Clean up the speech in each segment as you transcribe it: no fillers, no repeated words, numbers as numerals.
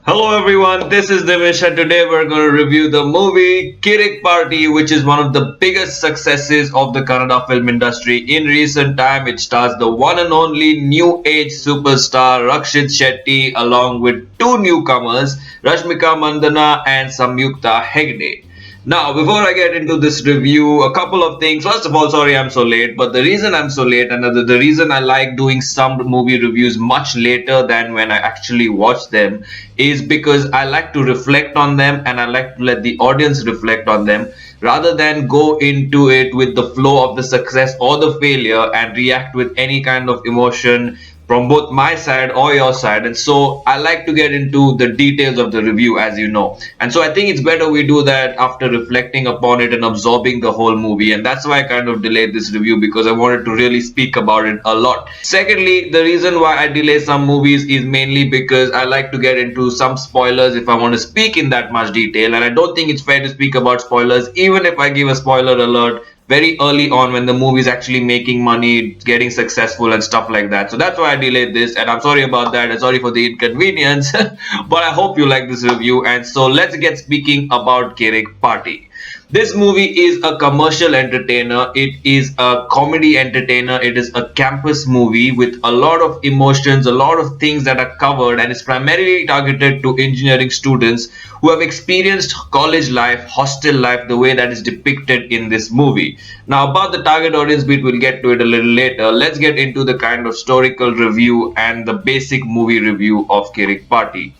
Hello everyone, this is Nimish and today we're going to review the movie Kirik Party, which is one of the biggest successes of the Kannada film industry in recent time. It stars the one and only new age superstar Rakshit Shetty along with two newcomers, Rashmika Mandana and Samyukta Hegde. Now, before I get into this review, a couple of things. First of all, sorry I'm so late, but the reason I'm so late and the reason I like doing some movie reviews much later than when I actually watch them is because I like to reflect on them and I like to let the audience reflect on them rather than go into it with the flow of the success or the failure and react with any kind of emotion from both my side or your side. And so I like to get into the details of the review, as you know. And so I think it's better we do that after reflecting upon it and absorbing the whole movie. And that's why I kind of delayed this review, because I wanted to really speak about it a lot. Secondly, the reason why I delay some movies is mainly because I like to get into some spoilers if I want to speak in that much detail. And I don't think it's fair to speak about spoilers, even if I give a spoiler alert very early on when the movie is actually making money, getting successful and stuff like that. So that's why I delayed this, and I'm sorry about that. I'm sorry for the inconvenience, but I hope you like this review. And so let's get speaking about Kirik Party. This movie is a commercial entertainer, it is a comedy entertainer, it is a campus movie with a lot of emotions, a lot of things that are covered, and it's primarily targeted to engineering students who have experienced college life, hostel life, the way that is depicted in this movie. Now, about the target audience bit, we'll get to it a little later. Let's get into the kind of historical review and the basic movie review of Kirik Party.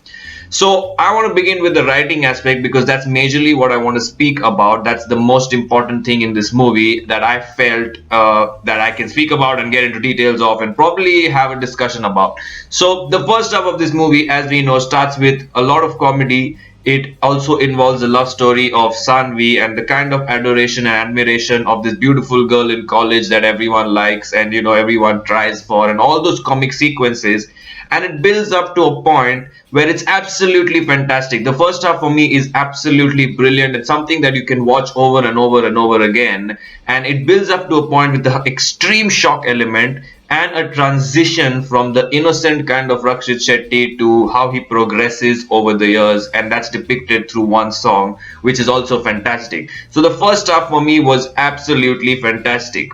So I want to begin with the writing aspect because that's majorly what I want to speak about. That's the most important thing in this movie that I felt that I can speak about and get into details of and probably have a discussion about. So the first half of this movie, as we know, starts with a lot of comedy. It also involves the love story of Sanvi and the kind of adoration and admiration of this beautiful girl in college that everyone likes and everyone tries for, and all those comic sequences. And it builds up to a point where it's absolutely fantastic. The first half for me is absolutely brilliant. It's something that you can watch over and over and over again. And it builds up to a point with the extreme shock element and a transition from the innocent kind of Rakshit Shetty to how he progresses over the years, and that's depicted through one song, which is also fantastic. So the first half for me was absolutely fantastic.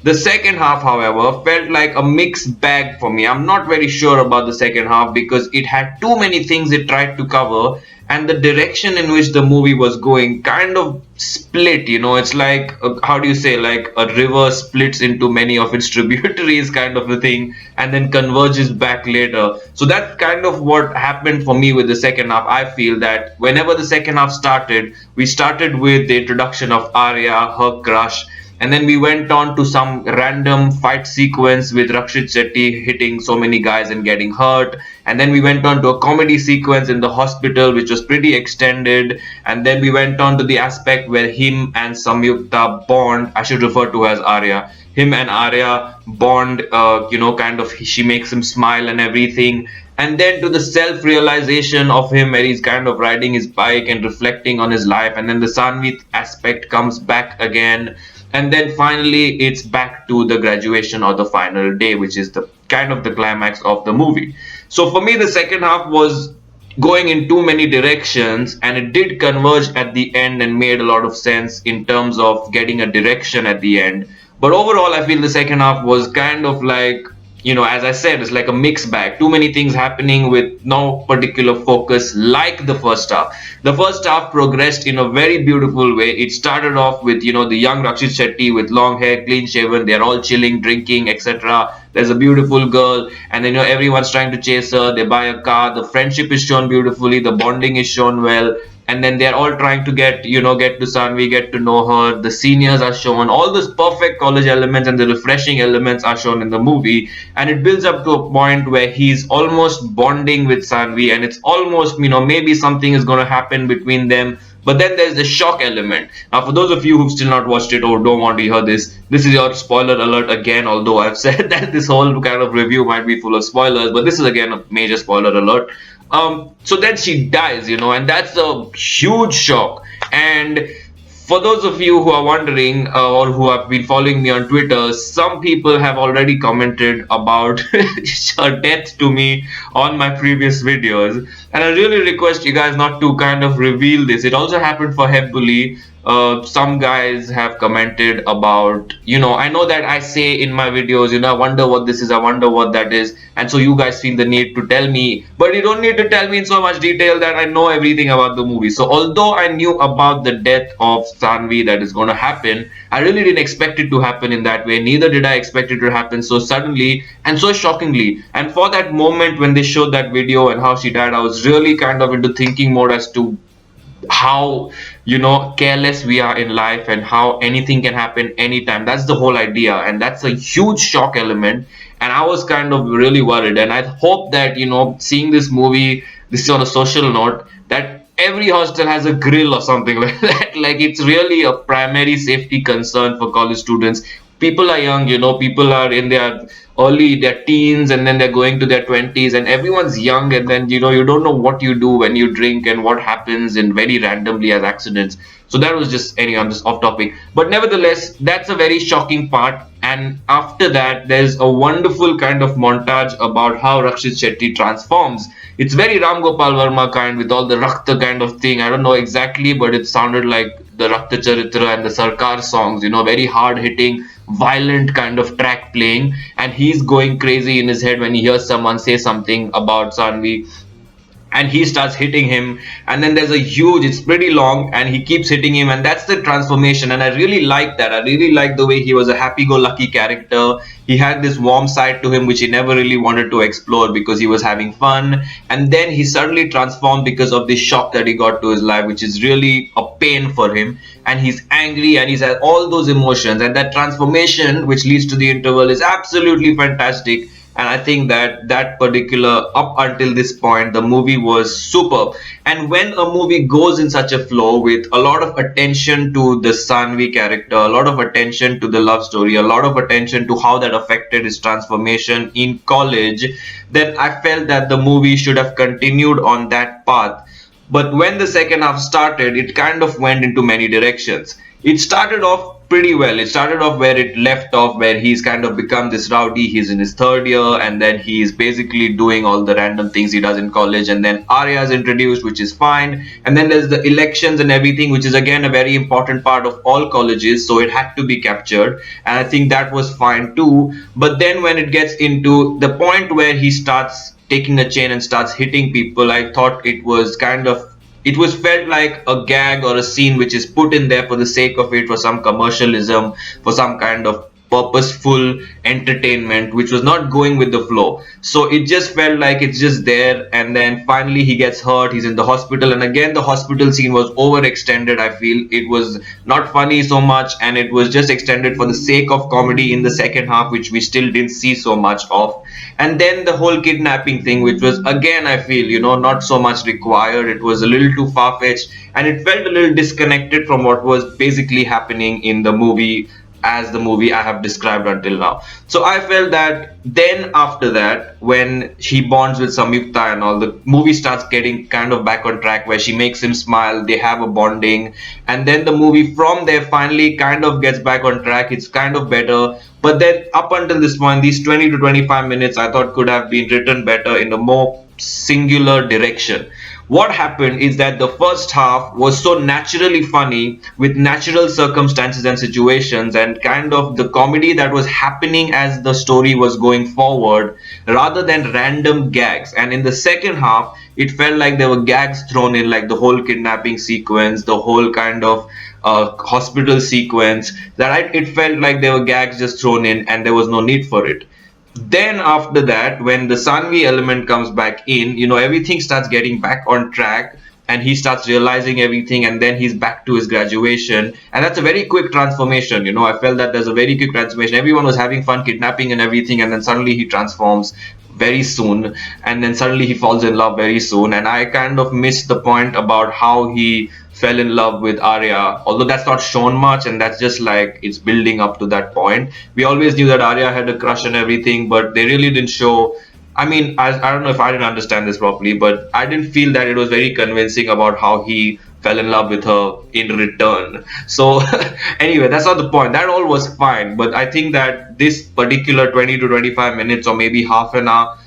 The second half, however, felt like a mixed bag for me. I'm not very sure about the second half because it had too many things it tried to cover, and the direction in which the movie was going kind of split. It's like, how do you say, like a river splits into many of its tributaries, kind of a thing, and then converges back later. So that's kind of what happened for me with the second half. I feel that whenever the second half started, we started with the introduction of Arya, her crush, and then we went on to some random fight sequence with Rakshit Shetty hitting so many guys and getting hurt. And then we went on to a comedy sequence in the hospital, which was pretty extended. And then we went on to the aspect where him and Samyukta bond, I should refer to as Arya. Him and Arya bond, kind of, she makes him smile and everything. And then to the self realization of him where he's kind of riding his bike and reflecting on his life. And then the Sanvi aspect comes back again, and then finally it's back to the graduation or the final day, which is the kind of the climax of the movie. So for me, the second half was going in too many directions, and it did converge at the end and made a lot of sense in terms of getting a direction at the end. But overall, I feel the second half was kind of like, as I said, it's like a mixed bag. Too many things happening with no particular focus, like the first half. The first half progressed in a very beautiful way. It started off with, the young Rakshit Shetty with long hair, clean shaven. They're all chilling, drinking, etc. There's a beautiful girl, and then everyone's trying to chase her. They buy a car. The friendship is shown beautifully. The bonding is shown well, and then they're all trying to get to Sanvi, get to know her. The seniors are shown, all those perfect college elements and the refreshing elements are shown in the movie, and it builds up to a point where he's almost bonding with Sanvi, and it's almost, maybe something is going to happen between them. But then there's the shock element. Now, for those of you who've still not watched it or don't want to hear this is your spoiler alert again, although I've said that this whole kind of review might be full of spoilers, but this is again a major spoiler alert. So then she dies, and that's a huge shock. And For those of you who are wondering or who have been following me on Twitter, some people have already commented about her death to me on my previous videos. And I really request you guys not to kind of reveal this. It also happened for Hebbuli. Some guys have commented about, I know that I say in my videos, I wonder what this is, I wonder what that is. And so you guys feel the need to tell me, but you don't need to tell me in so much detail that I know everything about the movie. So although I knew about the death of Sanvi that is going to happen, I really didn't expect it to happen in that way. Neither did I expect it to happen so suddenly and so shockingly. And for that moment when they showed that video and how she died, I was really kind of into thinking mode as to how careless we are in life and how anything can happen anytime. That's the whole idea, and that's a huge shock element. And I was kind of really worried, and I hope that seeing this movie, this is on a social note, that every hostel has a grill or something like that. Like, it's really a primary safety concern for college students. People are young, people are in their teens, and then they're going to their 20s, and everyone's young, and then you don't know what you do when you drink and what happens, and very randomly as accidents. So that was just, anyway, I'm just off topic, but nevertheless, that's a very shocking part. And after that, there's a wonderful kind of montage about how Rakshit Shetty transforms. It's very Ram Gopal Verma kind, with all the Rakta kind of thing. I don't know exactly, but it sounded like the Rakta Charitra and the Sarkar songs, very hard hitting, violent kind of track playing. And he's going crazy in his head when he hears someone say something about Sanvi, and he starts hitting him. And then there's a huge, it's pretty long, and he keeps hitting him, and that's the transformation. And I really like that. I really like the way he was a happy-go-lucky character. He had this warm side to him which he never really wanted to explore because he was having fun, and then he suddenly transformed because of this shock that he got to his life, which is really a pain for him. And he's angry, and he's had all those emotions, and that transformation which leads to the interval is absolutely fantastic. And I think that that particular, up until this point, the movie was superb. And when a movie goes in such a flow with a lot of attention to the Sanvi character, a lot of attention to the love story, a lot of attention to how that affected his transformation in college, then I felt that the movie should have continued on that path. But when the second half started, it kind of went into many directions. It started off pretty well. It started off where it left off, where he's kind of become this rowdy. He's in his third year, and then he's basically doing all the random things he does in college. And then Arya is introduced, which is fine. And then there's the elections and everything, which is again a very important part of all colleges. So it had to be captured. And I think that was fine too. But then when it gets into the point where he starts taking a chain and starts hitting people, I thought it was felt like a gag or a scene which is put in there for the sake of it, for some commercialism, for some kind of purposeful entertainment, which was not going with the flow. So it just felt like it's just there. And then finally he gets hurt, he's in the hospital, and again the hospital scene was overextended. I feel it was not funny so much, and it was just extended for the sake of comedy in the second half, which we still didn't see so much of. And then the whole kidnapping thing, which was again, I feel, not so much required. It was a little too far-fetched, and it felt a little disconnected from what was basically happening in the movie, as the movie I have described until now. So I felt that then after that, when she bonds with Samyukta and all, the movie starts getting kind of back on track, where she makes him smile, they have a bonding, and then the movie from there finally kind of gets back on track. It's kind of better. But then up until this point, these 20 to 25 minutes I thought could have been written better in a more singular direction. What happened is that the first half was so naturally funny, with natural circumstances and situations, and kind of the comedy that was happening as the story was going forward, rather than random gags. And in the second half, it felt like there were gags thrown in, like the whole kidnapping sequence, the whole kind of hospital sequence, it felt like there were gags just thrown in and there was no need for it. Then after that, when the Sanvi element comes back in, everything starts getting back on track, and he starts realizing everything, and then he's back to his graduation. And that's a very quick transformation. I felt that there's a very quick transformation. Everyone was having fun kidnapping and everything, and then suddenly he transforms very soon, and then suddenly he falls in love very soon. And I kind of missed the point about how he fell in love with Arya, although that's not shown much, and that's just like it's building up to that point. We always knew that Arya had a crush and everything, but they really didn't show. I mean, I don't know if I didn't understand this properly, but I didn't feel that it was very convincing about how he fell in love with her in return. So anyway, that's not the point. That all was fine, but I think that this particular 20 to 25 minutes or maybe half an hour,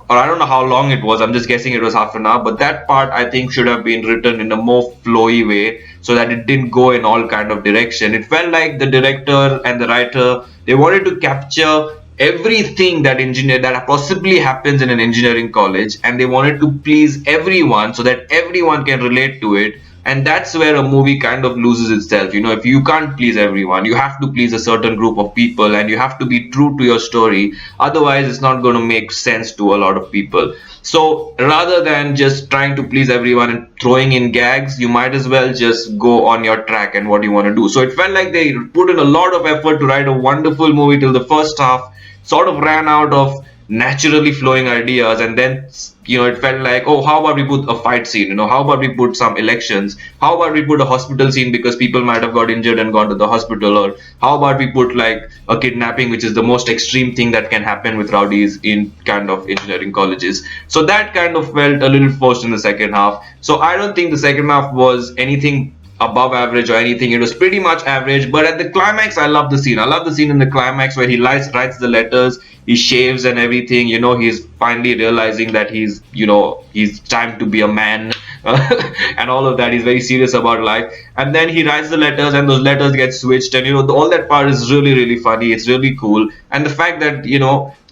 or I don't know how long it was, I'm just guessing it was half an hour, but that part I think should have been written in a more flowy way so that it didn't go in all kind of direction. It felt like the director and the writer, they wanted to capture everything that engineer that possibly happens in an engineering college, and they wanted to please everyone so that everyone can relate to it. And that's where a movie kind of loses itself. If you can't please everyone, you have to please a certain group of people, and you have to be true to your story. Otherwise, it's not going to make sense to a lot of people. So rather than just trying to please everyone and throwing in gags, you might as well just go on your track and what you want to do. So it felt like they put in a lot of effort to write a wonderful movie till the first half sort of ran out of naturally flowing ideas, and then it felt like, oh, how about we put a fight scene, how about we put some elections, how about we put a hospital scene because people might have got injured and gone to the hospital, or how about we put like a kidnapping, which is the most extreme thing that can happen with rowdies in kind of engineering colleges. So that kind of felt a little forced in the second half. So I don't think the second half was anything above average or anything. It was pretty much average. But at the climax, I love the scene. I love the scene in the climax where he writes the letters, he shaves and everything. He's finally realizing that he's time to be a man. And all of that. He's very serious about life. And then he writes the letters, and those letters get switched. And all that part is really, really funny. It's really cool. And the fact that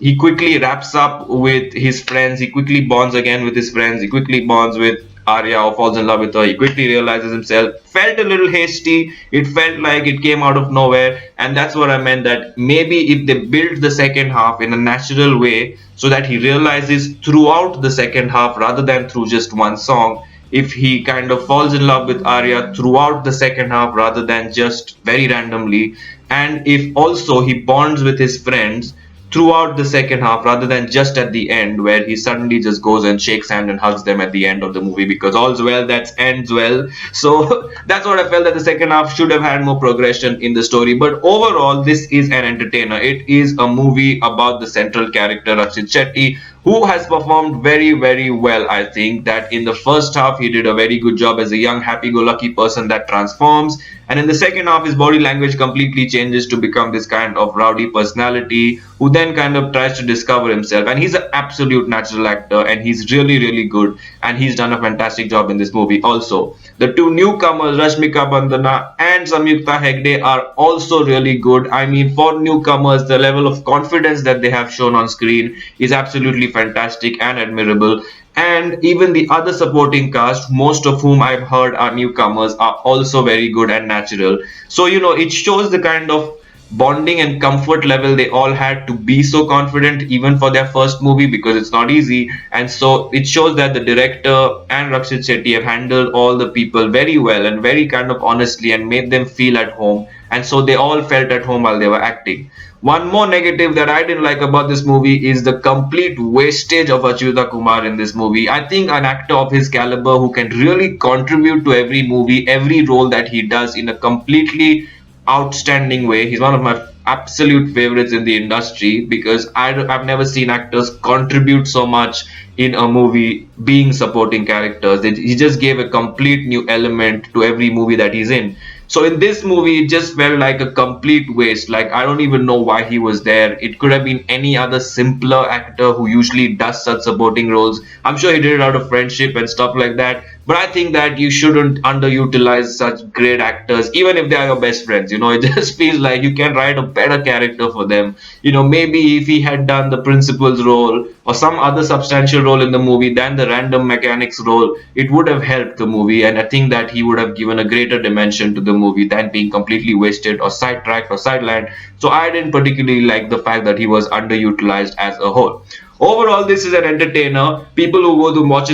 he quickly wraps up with his friends. He quickly bonds again with his friends. He quickly bonds with Arya, or falls in love with her. He quickly realizes himself. Felt a little hasty. It felt like it came out of nowhere. And that's what I meant, that maybe if they build the second half in a natural way so that he realizes throughout the second half rather than through just one song, if he kind of falls in love with Arya throughout the second half rather than just very randomly, and if also he bonds with his friends throughout the second half rather than just at the end where he suddenly just goes and shakes hand and hugs them at the end of the movie because all's well that ends well. So that's what I felt, that the second half should have had more progression in the story. But overall, this is an entertainer. It is a movie about the central character Rakshit Shetty, who has performed very, very well. I think that in the first half he did a very good job as a young happy-go-lucky person that transforms, and in the second half his body language completely changes to become this kind of rowdy personality who then kind of tries to discover himself. And he's an absolute natural actor, and he's really, really good, and he's done a fantastic job in this movie. Also, the two newcomers Rashmika Bandana and Samyukta Hegde are also really good. I mean, for newcomers, the level of confidence that they have shown on screen is absolutely fantastic and admirable. And even the other supporting cast, most of whom I've heard are newcomers, are also very good and natural. So it shows the kind of bonding and comfort level they all had to be so confident even for their first movie, because it's not easy. And so it shows that the director and Rakshit Shetty have handled all the people very well and very kind of honestly and made them feel at home, and so they all felt at home while they were acting. One more negative that I didn't like about this movie is the complete wastage of Achyuta Kumar in this movie. I think an actor of his caliber who can really contribute to every movie, every role that he does in a completely outstanding way. He's one of my absolute favorites in the industry because I've never seen actors contribute so much in a movie being supporting characters. He just gave a complete new element to every movie that he's in. So in this movie, it just felt like a complete waste. Like, I don't even know why he was there. It could have been any other simpler actor who usually does such supporting roles. I'm sure he did it out of friendship and stuff like that. But I think that you shouldn't underutilize such great actors, even if they are your best friends. It just feels like you can write a better character for them. Maybe if he had done the principal's role or some other substantial role in the movie than the random mechanics role, it would have helped the movie. And I think that he would have given a greater dimension to the movie than being completely wasted or sidetracked or sidelined. So I didn't particularly like the fact that he was underutilized as a whole. Overall, this is an entertainer. People who go to watch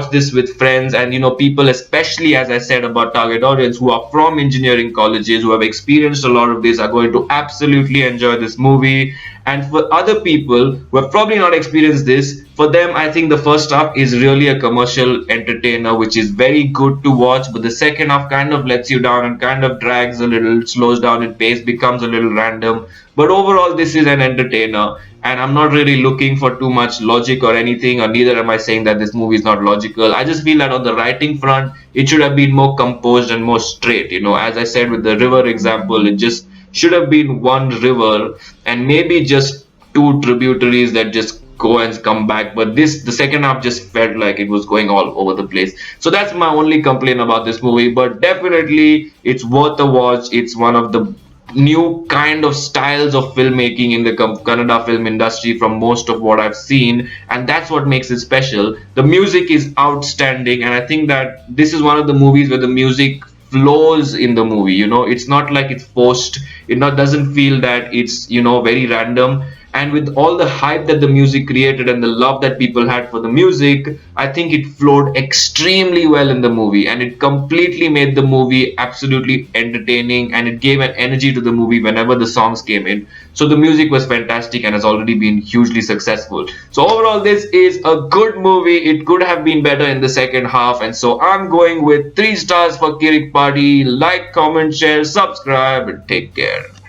this with friends, and people, especially as I said about target audience, who are from engineering colleges, who have experienced a lot of this, are going to absolutely enjoy this movie. And for other people who have probably not experienced this, for them, I think the first half is really a commercial entertainer, which is very good to watch, but the second half kind of lets you down and kind of drags a little, slows down in pace, becomes a little random. But overall, this is an entertainer, and I'm not really looking for too much logic or anything, or neither am I saying that this movie is not logical. I just feel that on the writing front, it should have been more composed and more straight. As I said with the river example, it just should have been one river and maybe just two tributaries that just go and come back. But the second half just felt like it was going all over the place. So that's my only complaint about this movie. But definitely, it's worth a watch. It's one of the new kind of styles of filmmaking in the Kannada film industry from most of what I've seen, and that's what makes it special. The music is outstanding, and I think that this is one of the movies where the music flows in the movie. It's not like it's forced. It not doesn't feel that it's very random. And with all the hype that the music created and the love that people had for the music, I think it flowed extremely well in the movie, and it completely made the movie absolutely entertaining, and it gave an energy to the movie whenever the songs came in. So the music was fantastic and has already been hugely successful. So overall, this is a good movie. It could have been better in the second half, and so I'm going with 3 stars for Kirik Party. Like, comment, share, subscribe, and take care.